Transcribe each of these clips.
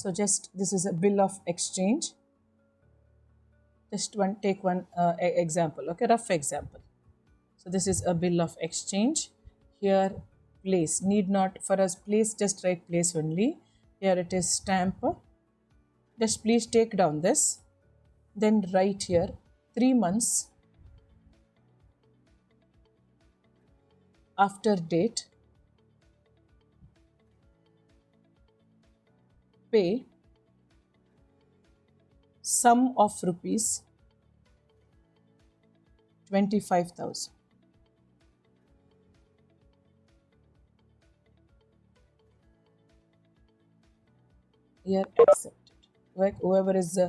So just this is a bill of exchange. Just take one example, okay, rough example. So this is a bill of exchange. Here place, need not, for us place, just write place only. Here it is stamp. Just please take down this. Then write here 3 months after date, pay sum of rupees 25,000. Here accepted. Whoever is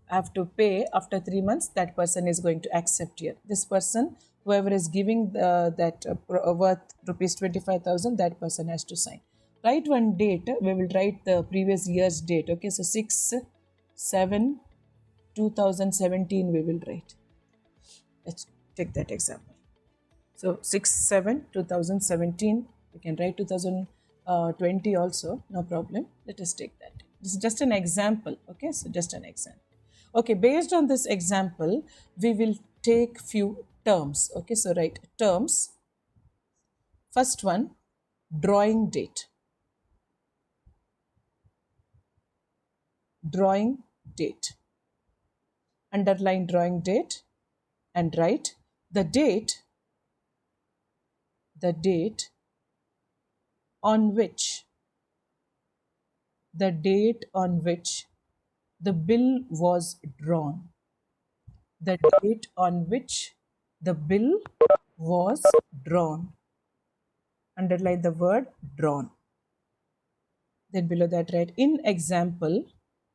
have to pay after 3 months, that person is going to accept here. This person, whoever is giving that worth rupees 25,000, that person has to sign. Write one date. We will write the previous year's date. Okay, so 6/7/2017 we will write. Let's take that example. So 6/7/2017. We can write 2020 also, no problem. Let us take that. This is just an example. Okay, so just an example. Okay, based on this example, we will take few terms. Okay, so write terms. First one, drawing date. Drawing date. Underline drawing date and write the date on which the bill was drawn. The date on which the bill was drawn. Underline the word drawn. Then below that write in example.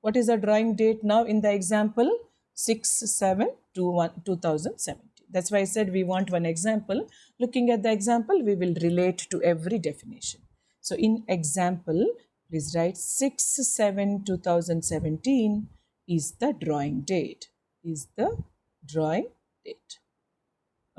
What is the drawing date now in the example? 6/7/2017. That's why I said we want one example. Looking at the example, we will relate to every definition. So in example, please write 6/7/2017 is the drawing date. Is the drawing date.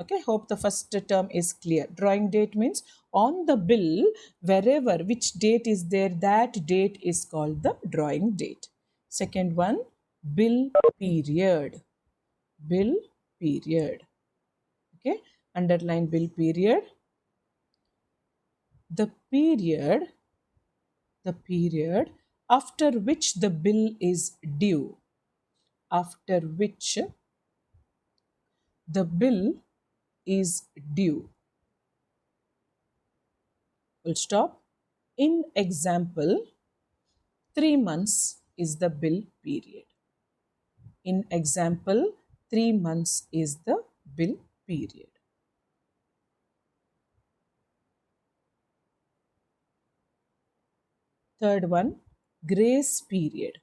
Okay, hope the first term is clear. Drawing date means on the bill, wherever which date is there, that date is called the drawing date. Second one, bill period. Bill period. Okay, underline bill period. The period after which the bill is due. After which the bill is due. Full stop. In example, 3 months is the bill period. In example, 3 months is the bill period. Third one, grace period.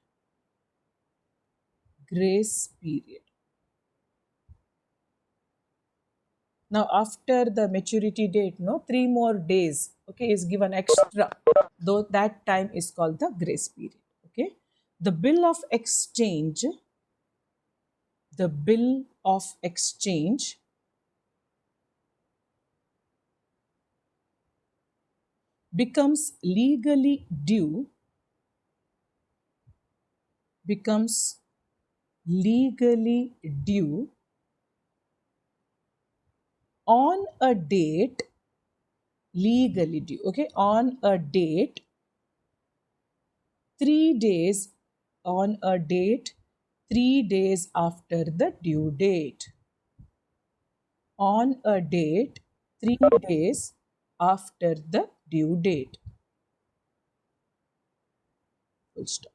Grace period. Now after the maturity date, 3 more days, okay, is given extra, though that time is called the grace period. Okay, the bill of exchange becomes legally due on a date, legally due, okay, on a date 3 days, on a date 3 days after the due date. On a date 3 days after the due date. Full stop.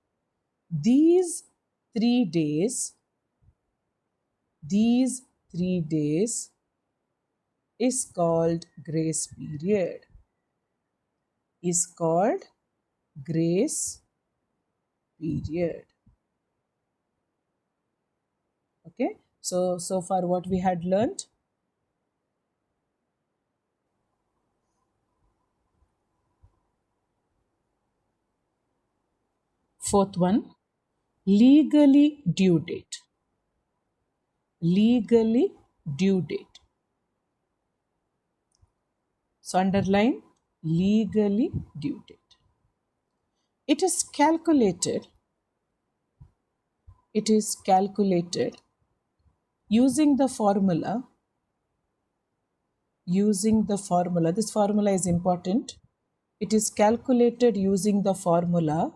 These 3 days is called grace period. Is called grace period. Okay, so far what we had learned. Fourth one, legally due date. Legally due date. So underline legally due date. It is calculated. It is calculated using the formula. Using the formula. This formula is important. It is calculated using the formula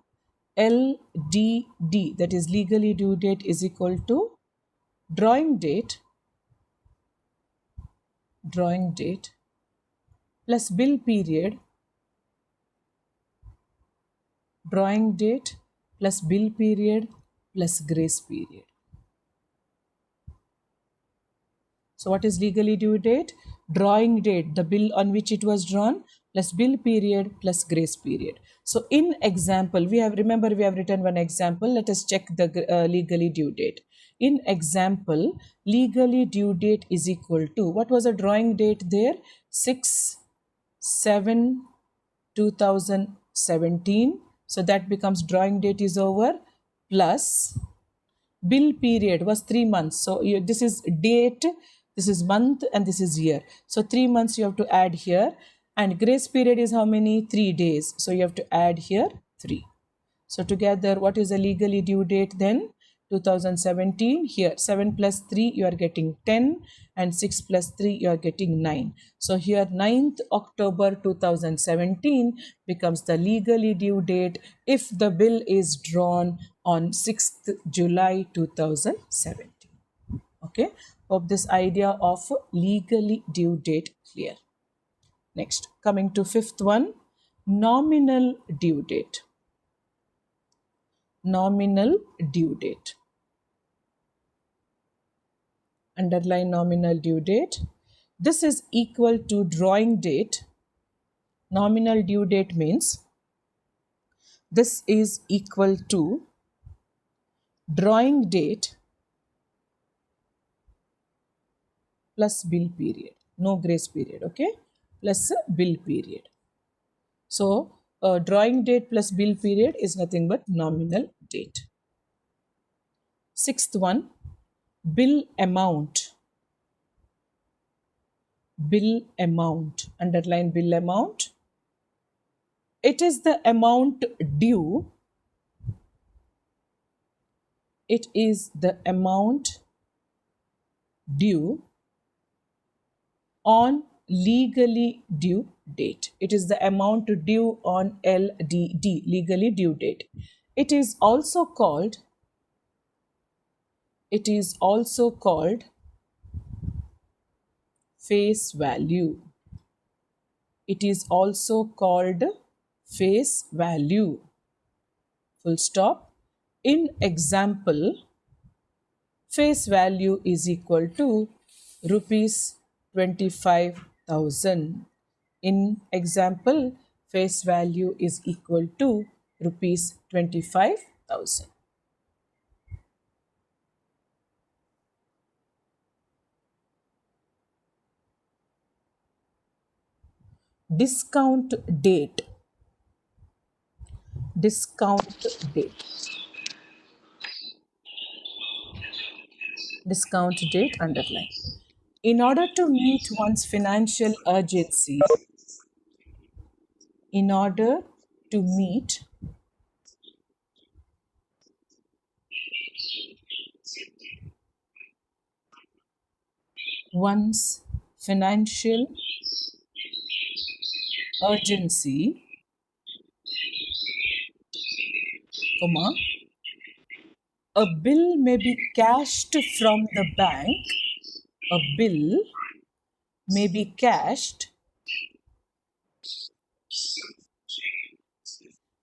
LDD, that is legally due date, is equal to drawing date plus bill period, drawing date plus bill period plus grace period. So what is legally due date? Drawing date, the bill on which it was drawn, plus bill period plus grace period. So in example, we have written one example. Let us check the legally due date. In example, legally due date is equal to, what was the drawing date there? 6/7/2017. So that becomes drawing date is over, plus bill period was 3 months. So this is date, this is month, and this is year. So 3 months you have to add here. And grace period is how many? 3 days. So you have to add here 3. So together, what is the legally due date then? 2017. Here 7 plus 3 you are getting 10, and 6 plus 3 you are getting 9. So here 9th October 2017 becomes the legally due date if the bill is drawn on 6th July 2017. Okay, hope this idea of legally due date clear. Next, coming to fifth one, nominal due date. Nominal due date. Underline nominal due date. This is equal to drawing date. Nominal due date means this is equal to drawing date plus bill period. No grace period, okay? Plus bill period. So, drawing date plus bill period is nothing but nominal date. Sixth one, bill amount. Bill amount. Underline bill amount. It is the amount due. It is the amount due on legally due date. It is the amount due on LDD, legally due date. It is also called face value. It is also called face value. Full stop. In example, face value is equal to rupees 25,000. In example, face value is equal to rupees 25,000. Discount date. Discount date. Discount date, underline. In order to meet one's financial urgency, in order to meet one's financial urgency, comma, a bill may be cashed from the bank. A bill may be cashed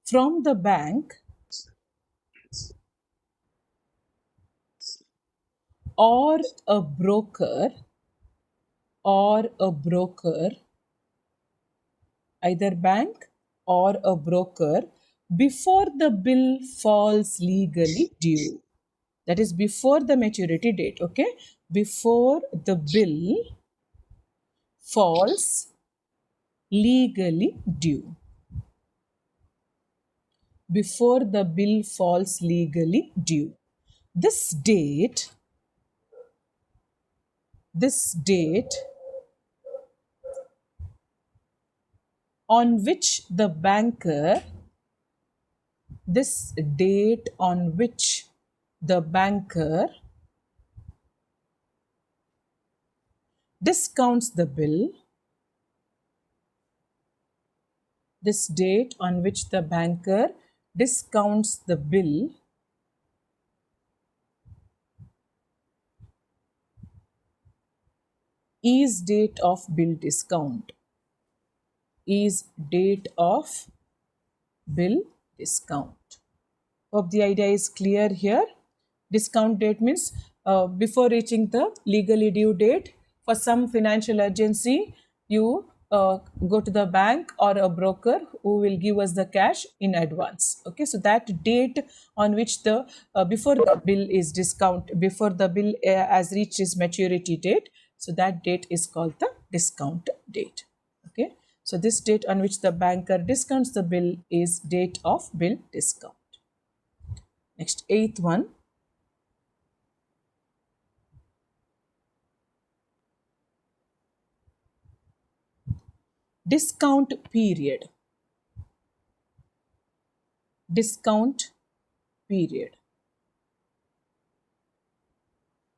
from the bank or a broker, either bank or a broker, before the bill falls legally due. That is before the maturity date, okay? Before the bill falls legally due. Before the bill falls legally due. This date on which the banker this date on which the banker discounts the bill, this date on which the banker discounts the bill is date of bill discount, is date of bill discount. Hope the idea is clear here. Discount date means before reaching the legally due date, for some financial urgency, you go to the bank or a broker who will give us the cash in advance. Okay, so that date on which the before the bill is discount, before the bill has reached its maturity date, so that date is called the discount date. Okay, so this date on which the banker discounts the bill is date of bill discount. Next, eighth one. Discount period. Discount period.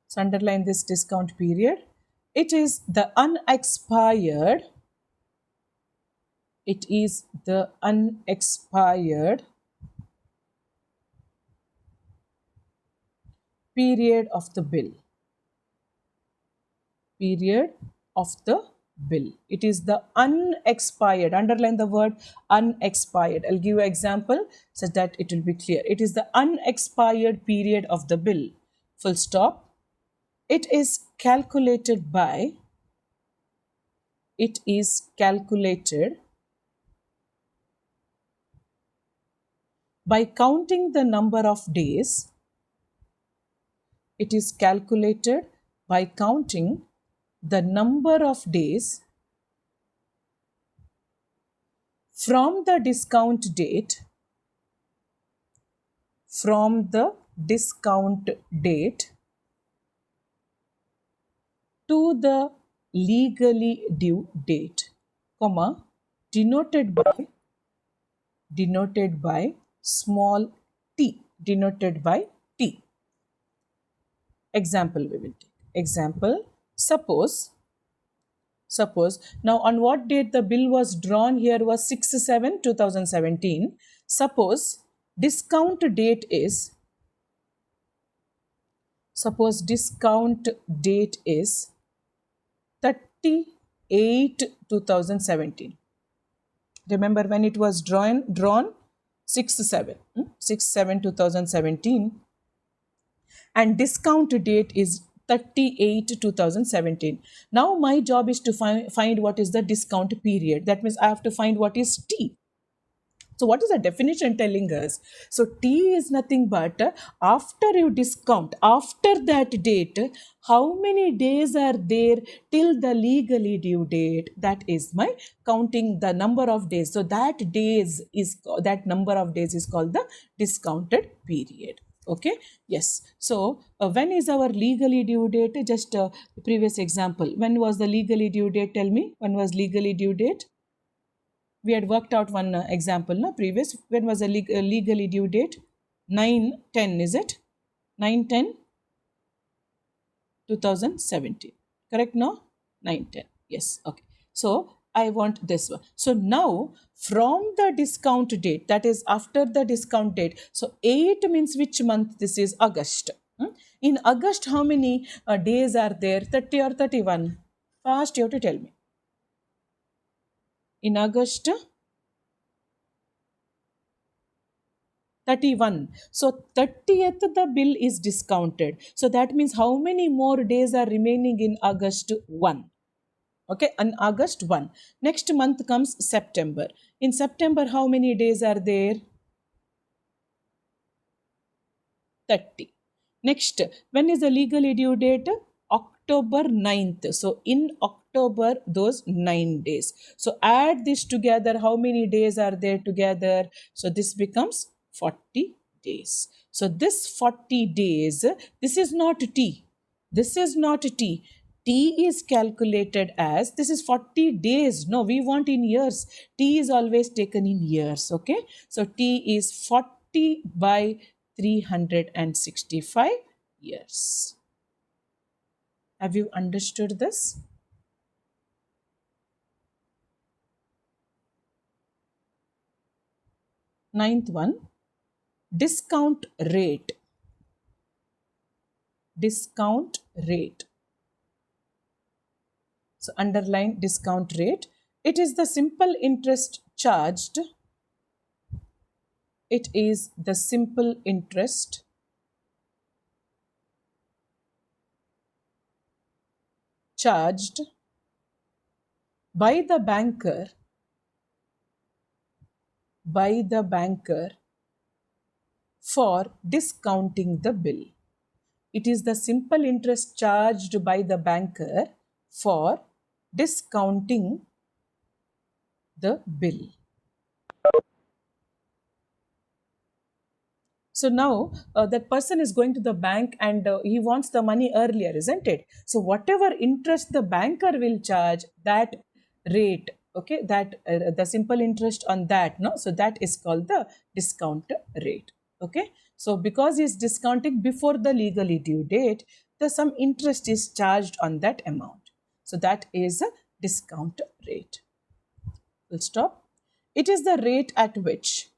So underline this discount period. It is the unexpired. It is the unexpired period of the bill. Period of the bill. It is the unexpired. Underline the word unexpired. I'll give you an example so that it will be clear. It is the unexpired period of the bill. Full stop. It is calculated by. It is calculated by counting the number of days. It is calculated by counting the number of days from the discount date, from the discount date to the legally due date, comma, denoted by small t, denoted by t. Example we will take. Example, suppose now on what date the bill was drawn here was 6/7/2017. Suppose discount date is 38/2017. Remember when it was drawn 6/7/2017, and discount date is 38/2017. Now my job is to find what is the discount period. That means I have to find what is T. So what is the definition telling us? So T is nothing but after you discount, after that date, how many days are there till the legally due date? That is my counting the number of days. So that number of days is called the discounted period. Okay, yes. So when is our legally due date? Just previous example. When was the legally due date? Tell me, when was legally due date? We had worked out one example, no? Previous. When was the legally due date? 9/10, is it? 9/10/2017. Correct, no? 9/10. Yes, okay. So I want this one. So now from the discount date, that is after the discount date. So 8 means which month? This is August. In August, how many days are there? 30 or 31? Fast, you have to tell me. In August, 31. So 30th the bill is discounted. So that means how many more days are remaining in August? 1. Okay, on August 1. Next month comes September. In September, how many days are there? 30. Next, when is the legally due date? October 9th. So in October, those 9 days. So add this together. How many days are there together? So this becomes 40 days. So this 40 days, this is not T. This is not T. T is calculated as, this is 40 days. No, we want in years. T is always taken in years. Okay. So T is 40 40 by 365 years. Have you understood this? Ninth one, discount rate. Discount rate. So underline discount rate. It is the simple interest charged. It is the simple interest charged by the banker for discounting the bill. It is the simple interest charged by the banker for discounting the bill. So now that person is going to the bank and he wants the money earlier, isn't it? So whatever interest the banker will charge, that rate, okay, that the simple interest on that, no, so that is called the discount rate. Okay, so because he is discounting before the legally due date, the some interest is charged on that amount. So that is a discount rate. Full stop. It is the rate at which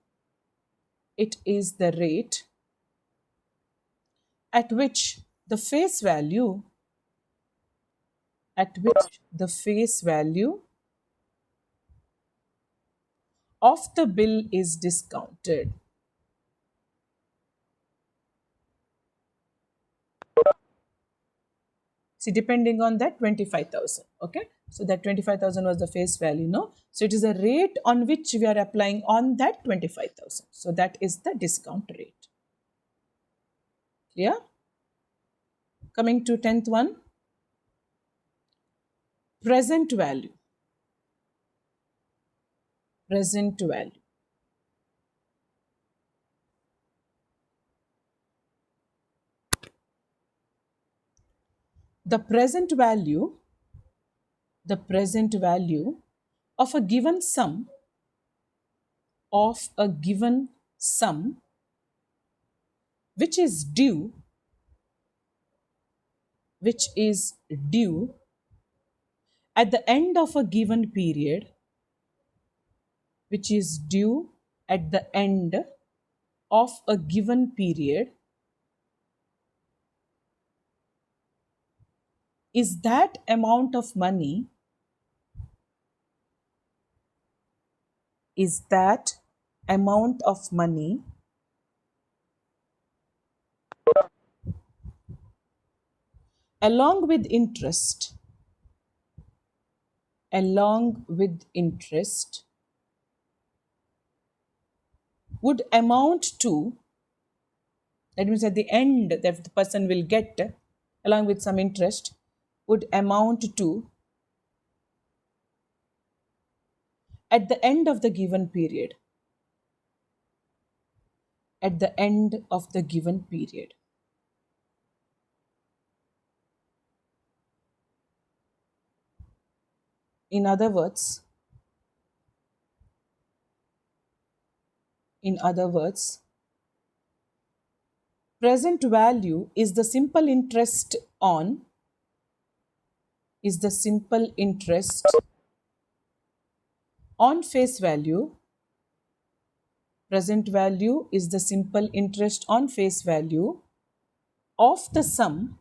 the face value of the bill is discounted. See, depending on that 25,000. Okay, so that 25,000 was the face value, no? So it is a rate on which we are applying on that 25,000. So that is the discount rate. Clear? Coming to 10th one, present value. Present value. The present value of a given sum which is due at the end of a given period, is that amount of money along with interest would amount to, that means at the end that the person will get along with some interest, would amount to at the end of the given period. In other words, present value is the simple interest on face value. Present value is the simple interest on face value of the sum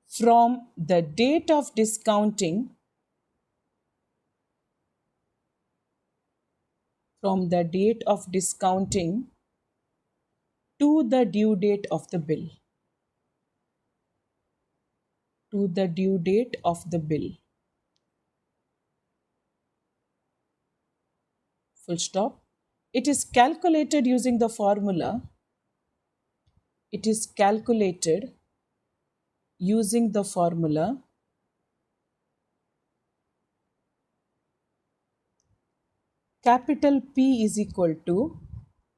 from the date of discounting to the due date of the bill. Full stop. It is calculated using the formula. Capital P is equal to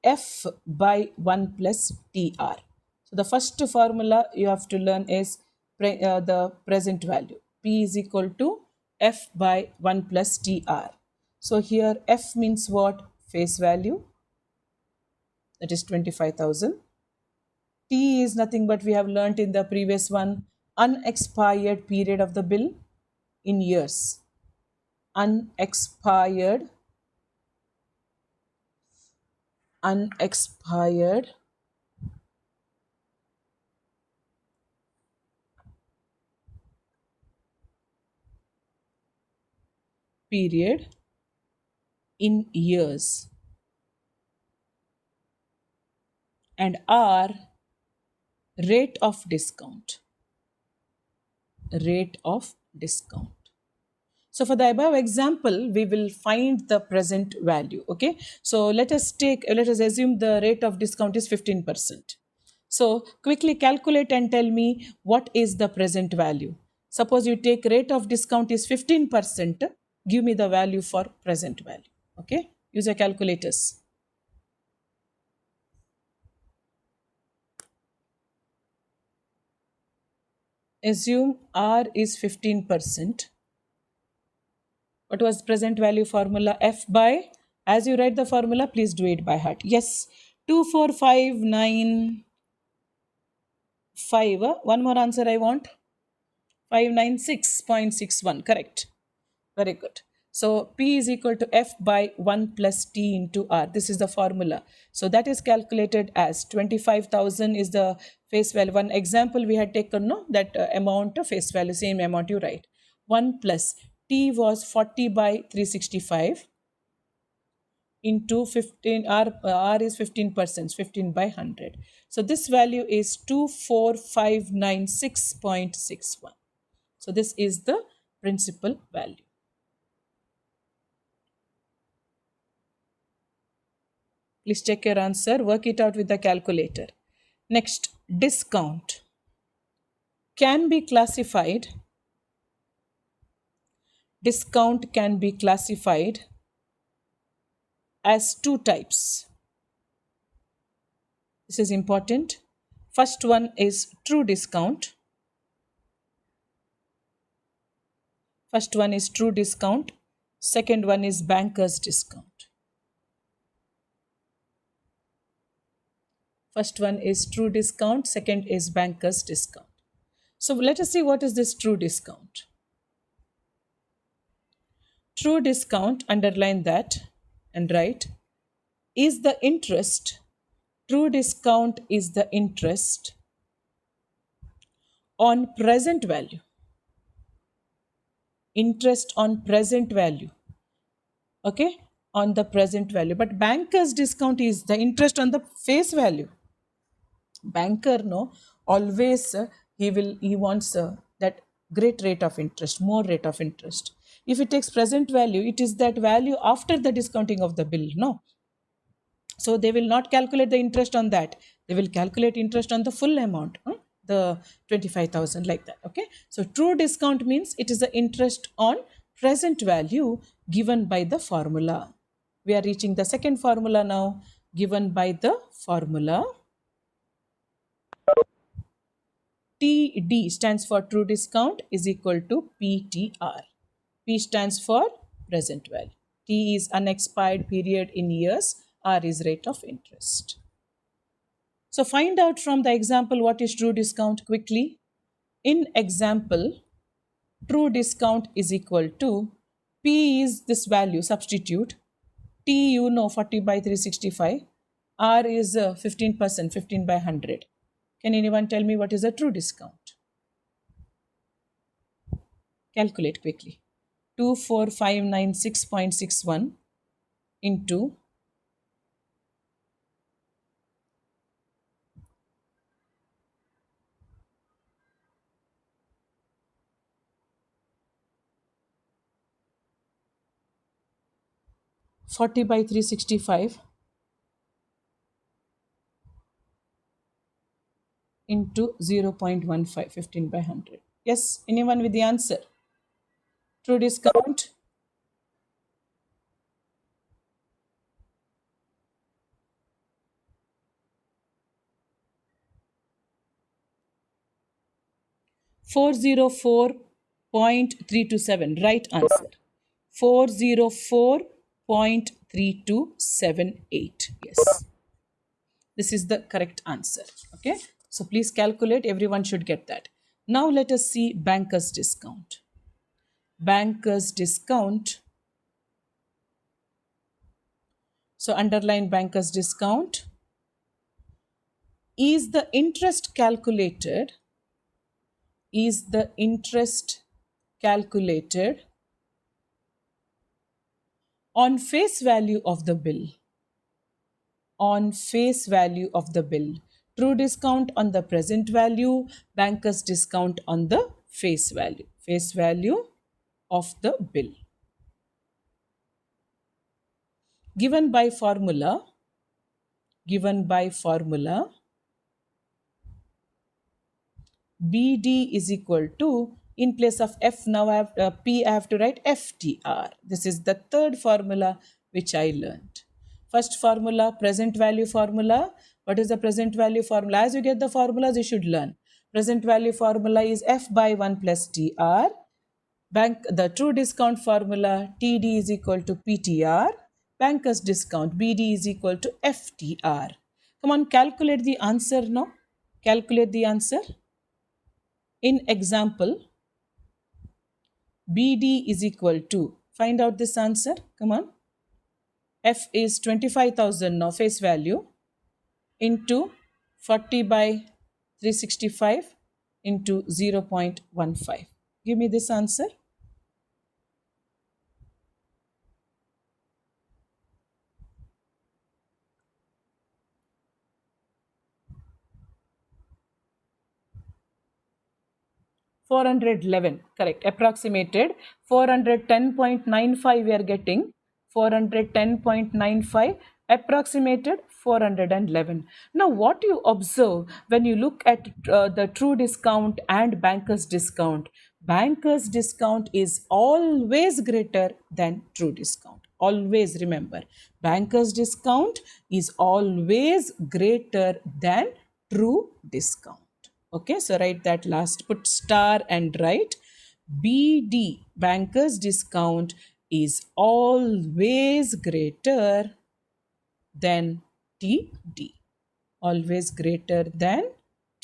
F by 1 plus TR. So the first formula you have to learn is the present value. P is equal to f by 1 plus tr. So here f means what? Face value, that is 25,000. T is nothing but we have learnt in the previous one, unexpired period of the bill in years. Unexpired period in years, and R, rate of discount. Rate of discount. So for the above example, we will find the present value. Okay. So let us assume the rate of discount is 15%. So quickly calculate and tell me what is the present value. Suppose you take rate of discount is 15%. Give me the value for present value. Okay. Use your calculators. Assume R is 15%. What was present value formula? F by, as you write the formula, please do it by heart. Yes, 24595. One more answer I want. 596.61. Correct. Very good. So P is equal to F by 1 plus T into R. This is the formula. So that is calculated as 25,000 is the face value. One example we had taken, no, that amount of face value, same amount you write. 1 plus T was 40 by 365 into 15. R is 15%, 15 by 100. So this value is 24596.61. So this is the principal value. Please check your answer, work it out with the calculator. Next, discount can be classified. Discount can be classified as two types. This is important. First one is true discount. First one is true discount. Second one is banker's discount. First one is true discount. Second is banker's discount. So let us see what is this true discount. True discount, underline that and write, is the interest. True discount is the interest on present value. Interest on present value. Okay, on the present value. But banker's discount is the interest on the face value. Banker, no, always he wants that great rate of interest, more rate of interest. If it takes present value, it is that value after the discounting of the bill, no. So they will not calculate the interest on that. They will calculate interest on the full amount, the 25,000, like that. Okay. So true discount means it is the interest on present value given by the formula. We are reaching the second formula now, given by the formula. TD stands for true discount is equal to PTR. P stands for present value. T is unexpired period in years. R is rate of interest. So find out from the example what is true discount quickly. In example, true discount is equal to P is this value, substitute. T, you know, 40 by 365. R is 15%, 15 by 100. Can anyone tell me what is a true discount? Calculate quickly. 24596.61 into 40 by 365 into 0.15, 15 by 100. Yes, anyone with the answer? True discount. 404.327. Right answer. 404.3278. Yes. This is the correct answer. Okay. So please calculate. Everyone should get that. Now let us see banker's discount. Banker's discount. So underline banker's discount. Is the interest calculated on face value of the bill? On face value of the bill. True discount on the present value, banker's discount on the face value. Face value of the bill. Given by formula, BD is equal to, in place of F now I have P, I have to write FTR. This is the third formula which I learned. First formula, present value formula. What is the present value formula? As you get the formulas, you should learn. Present value formula is F by 1 plus TR. The true discount formula, TD is equal to PTR. Banker's discount, BD is equal to FTR. Come on, calculate the answer now. Calculate the answer. In example, BD is equal to, find out this answer. Come on. F is 25,000 now, face value, into 40 by 365 into 0.15. Give me this answer. $411, correct. Approximated 410.95 we are getting. 410.95, approximated 411. Now what you observe when you look at the true discount and banker's discount, banker's discount is always greater than true discount. Always remember, banker's discount is always greater than true discount. Okay, so write that last, put star and write BD, banker's discount, is always greater than TD. Always greater than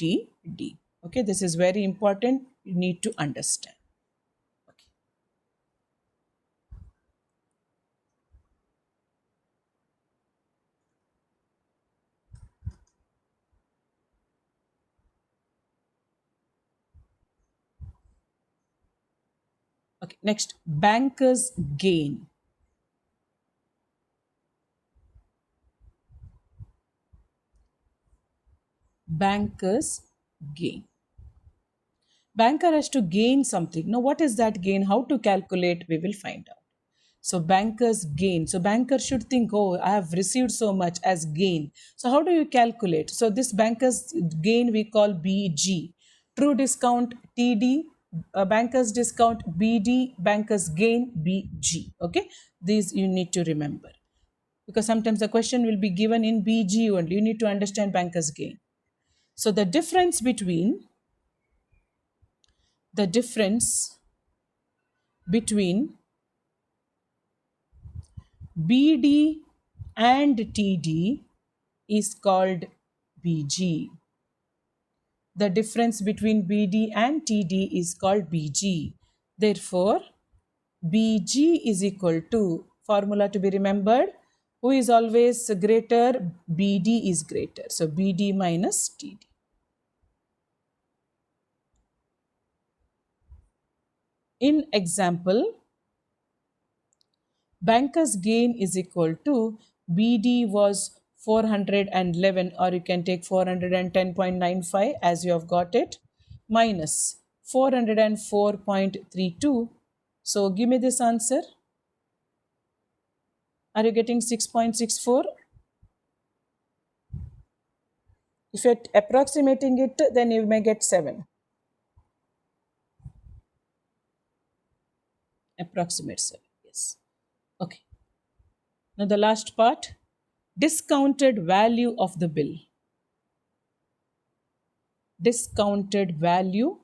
TD. Okay, this is very important. You need to understand. Okay, next, banker's gain. Banker's gain. Banker has to gain something. Now, what is that gain? How to calculate? We will find out. So, banker's gain. So, banker should think, oh, I have received so much as gain. So, how do you calculate? So, this banker's gain we call BG. True discount TD, banker's discount BD, banker's gain BG. Okay, these you need to remember, because sometimes the question will be given in BG only. You need to understand banker's gain. So the difference between BD and TD is called BG. The difference between BD and TD is called BG. Therefore, BG is equal to, formula to be remembered, who is always greater? BD is greater. So, BD minus TD. In example, banker's gain is equal to, BD was 411, or you can take 410.95 as you have got it, minus 404.32. So give me this answer. Are you getting 6.64? If you're approximating it, then you may get 7. Approximate 7, yes. Okay. Now the last part, discounted value of the bill. Discounted value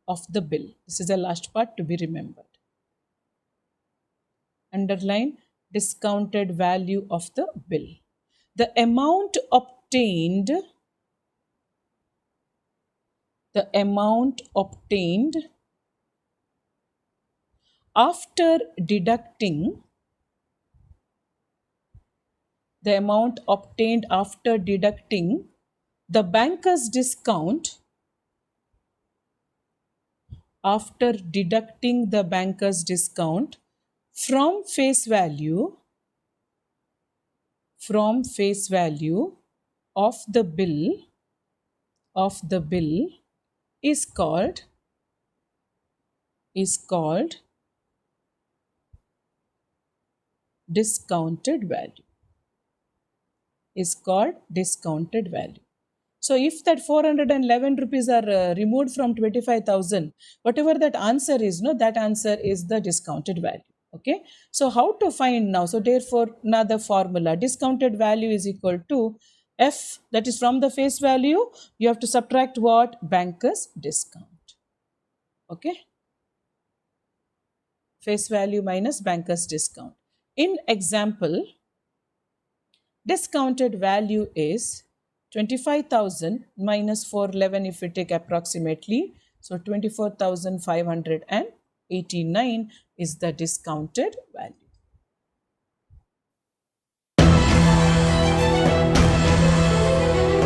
of the bill. This is the last part to be remembered. Underline discounted value of the bill. The amount obtained after deducting the banker's discount from face value of the bill is called discounted value. So if that 411 rupees are removed from 25,000, whatever that answer is, no, that answer is the discounted value. Okay. So how to find now? So therefore, now the formula, discounted value is equal to F, that is from the face value, you have to subtract what? Banker's discount. Okay. Face value minus banker's discount. In example, discounted value is 25,000 minus 411 if we take approximately. So 24,589 is the discounted value.